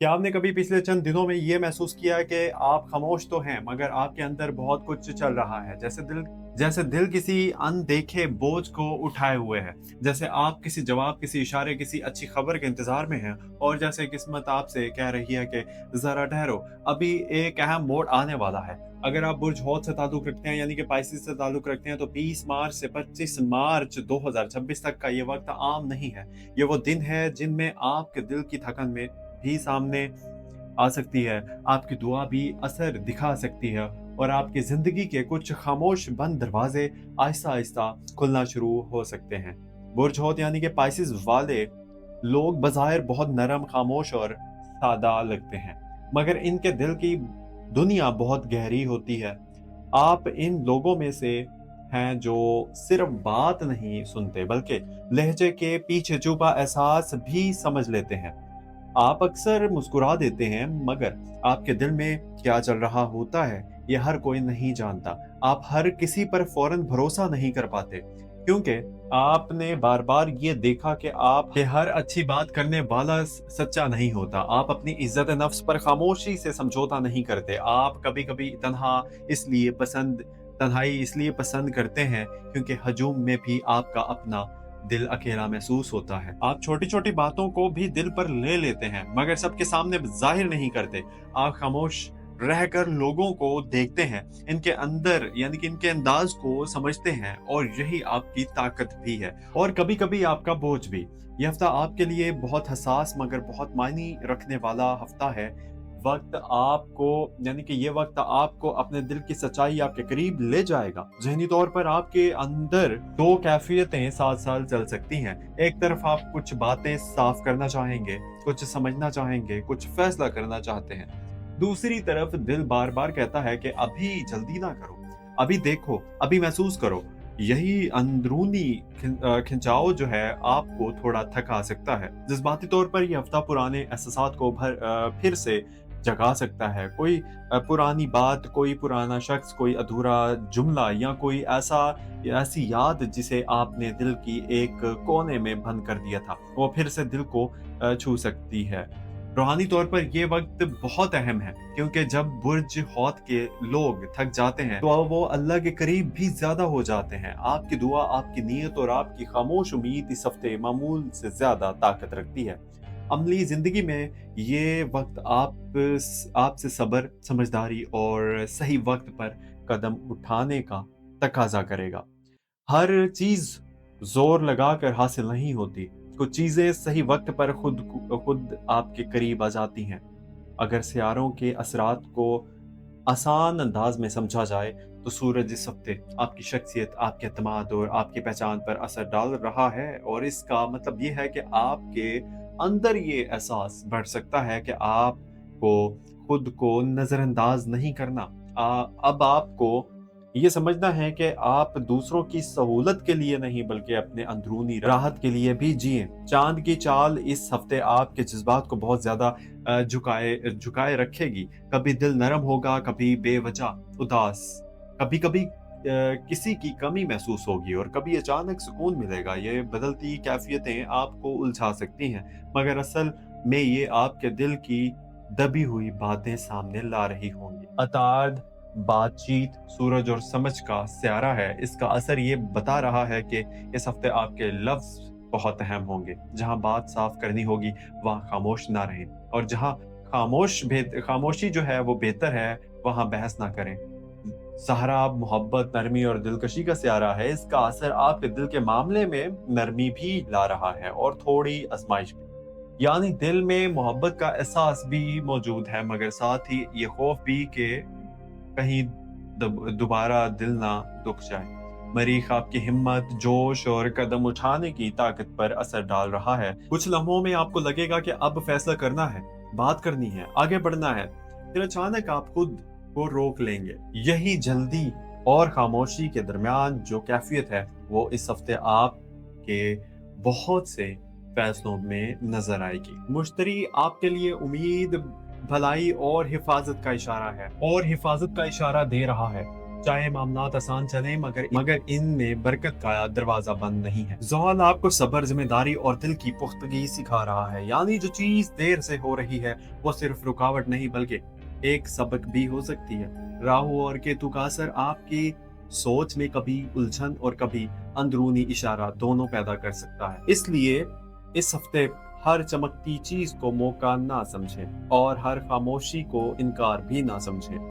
क्या आपने कभी पिछले चंद दिनों में ये महसूस किया है कि आप खामोश तो हैं मगर आपके अंदर बहुत कुछ चल रहा है? जैसे दिल किसी अनदेखे बोझ को उठाए हुए है। जैसे आप किसी जवाब, किसी इशारे, किसी अच्छी खबर के इंतजार में हैं और जैसे किस्मत आपसे कह रही है कि ज़रा ठहरो, अभी एक अहम मोड़ आने वाला है। अगर आप बुर्ज हौत से ताल्लुक रखते हैं यानी कि पाइसेस से ताल्लुक रखते हैं तो 20 मार्च से 25 मार्च 2026 तक का ये वक़्त आम नहीं है। ये वो दिन है जिनमें आपके दिल की धड़कन में भी सामने आ सकती है, आपकी दुआ भी असर दिखा सकती है और आपकी ज़िंदगी के कुछ खामोश बंद दरवाज़े आहिस्ता-आहिस्ता खुलना शुरू हो सकते हैं। बुर्ज होत यानी कि पाइसेस वाले लोग बज़ाहिर बहुत नरम, खामोश और सादा लगते हैं, मगर इनके दिल की दुनिया बहुत गहरी होती है। आप इन लोगों में से हैं जो सिर्फ़ बात नहीं सुनते, बल्कि लहज़े के पीछे छुपा एहसास भी समझ लेते हैं। आप अक्सर मुस्कुरा देते हैं, मगर आपके दिल में क्या चल रहा होता है, ये हर कोई नहीं जानता। आप हर किसी पर फ़ौरन भरोसा नहीं कर पाते, क्योंकि आपने बार-बार ये देखा कि आप के हर अच्छी बात करने वाला सच्चा नहीं होता। आप अपनी इज़्ज़त-ए-नफ़्स पर खामोशी से समझौता नहीं करते। आप कभी-कभी तन्हाई इसलिए पसंद करते हैं, क्योंकि हजूम में भी आपका अपना दिल अकेला महसूस होता है। आप छोटी-छोटी बातों को भी दिल पर ले लेते हैं, मगर सबके सामने ज़ाहिर नहीं करते। आप खामोश रहकर लोगों को देखते हैं, इनके अंदर यानी कि इनके अंदाज़ को समझते हैं और यही आपकी ताकत भी है और कभी-कभी आपका बोझ भी। ये हफ़्ता आपके लिए बहुत हसास मगर बहुत मायने रखने वाला हफ़्ता है। ये वक़्त आपको अपने दिल की सच्चाई आपके करीब ले जाएगा। ज़हनी तौर पर आपके अंदर 2 कैफ़ियतें साथ-साथ चल सकती हैं। एक तरफ आप कुछ बातें साफ़ करना चाहेंगे, कुछ समझना चाहेंगे, कुछ फ़ैसला करना चाहते हैं। दूसरी तरफ दिल बार-बार कहता है कि अभी जल्दी ना करो, अभी देखो, अभी महसूस करो। यही अंदरूनी खिंचाव जो है आपको थोड़ा थका सकता है। जज़्बाती तौर पर ये हफ़्ता पुराने एहसासात को फिर से जगा सकता है। कोई पुरानी बात, कोई पुराना शख्स, कोई अधूरा जुमला या कोई ऐसी याद जिसे आपने दिल की एक कोने में बंद कर दिया था, वो फिर से दिल को छू सकती है। रूहानी तौर पर ये वक़्त बहुत अहम है, क्योंकि जब बुर्ज हौत के लोग थक जाते हैं, तो वो अल्लाह के करीब भी ज़्यादा हो जाते हैं। आपकी दुआ, आपकी नीयत और आपकी खामोश उम्मीद इस हफ़्ते मामूल से ज़्यादा ताकत रखती है। अमली ज़िंदगी में ये वक़्त आपसे सब्र, समझदारी और सही वक़्त पर कदम उठाने का तकाज़ा करेगा। हर चीज़ ज़ोर लगाकर हासिल नहीं होती। कुछ चीज़ें सही वक़्त पर खुद आपके करीब आ जाती हैं। अगर सियारों के असरात को आसान अंदाज में समझा जाए, तो सूरज इस हफ्ते आपकी शख्सियत, आपके एतमाद और आपकी पहचान पर असर डाल रहा है और इसका मतलब ये है कि आपके अंदर ये एहसास बढ़ सकता है कि आपको खुद को नज़रअंदाज नहीं करना। अब आपको ये समझना है कि आप दूसरों की सहूलत के लिए नहीं बल्कि अपने अंदरूनी राहत के लिए भी जिएँ। चाँद की चाल इस हफ्ते आपके जज़्बात को बहुत ज़्यादा झुकाए रखेगी। कभी दिल नरम होगा, कभी बेवजह उदास, कभी-कभी किसी की कमी महसूस होगी और कभी अचानक सुकून मिलेगा। ये बदलती कैफ़ियतें आपको उलझा सकती हैं, मगर असल में ये आपके दिल की दबी हुई बातें सामने ला रही होंगी। अताद, बातचीत, सूरज और समझ का स्यारा है। इसका असर ये बता रहा है कि इस हफ़्ते आपके लफ्ज़ बहुत अहम होंगे। जहाँ बात साफ़ करनी होगी, वहाँ खामोश ना रहें और जहाँ खामोशी जो है वो बेहतर है, वहाँ बहस ना करें। सहारा मोहब्बत, नरमी और दिलकशी का स्यारा है। इसका असर आपके दिल के मामले में नरमी भी ला रहा है और थोड़ी आज़माइश भी। यानी दिल में मोहब्बत का एहसास भी मौजूद है, मगर साथ ही ये खौफ भी कि कहीं दोबारा दिल ना दुख जाए। मरीख आपकी हिम्मत, जोश और कदम उठाने की ताकत पर असर डाल रहा है। कुछ लम्हों में आपको लगेगा कि अब फैसला करना है, बात करनी है, आगे बढ़ना है। फिर अचानक आप खुद को रोक लेंगे। यही जल्दी और खामोशी के दरमियान जो कैफियत है, वो इस हफ्ते आपके बहुत से फैसलों में नजर आएगी। मुश्तरी आपके लिए उम्मीद, भलाई और हिफाजत का इशारा है और हिफाजत का इशारा दे रहा है। चाहे मामलात आसान चले मगर इनमें बरकत का दरवाजा बंद नहीं है। ज़ोहल आपको सब्र, ज़िम्मेदारी और दिल की पुख्तगी सिखा रहा है। यानी जो चीज़ देर से हो रही है वो सिर्फ रुकावट नहीं बल्कि एक सबक भी हो सकती है। राहु और केतु का असर आपकी सोच में कभी उलझन और कभी अंदरूनी इशारा दोनों पैदा कर सकता है। इसलिए इस हफ्ते हर चमकती चीज को मौका ना समझें और हर खामोशी को इनकार भी ना समझें।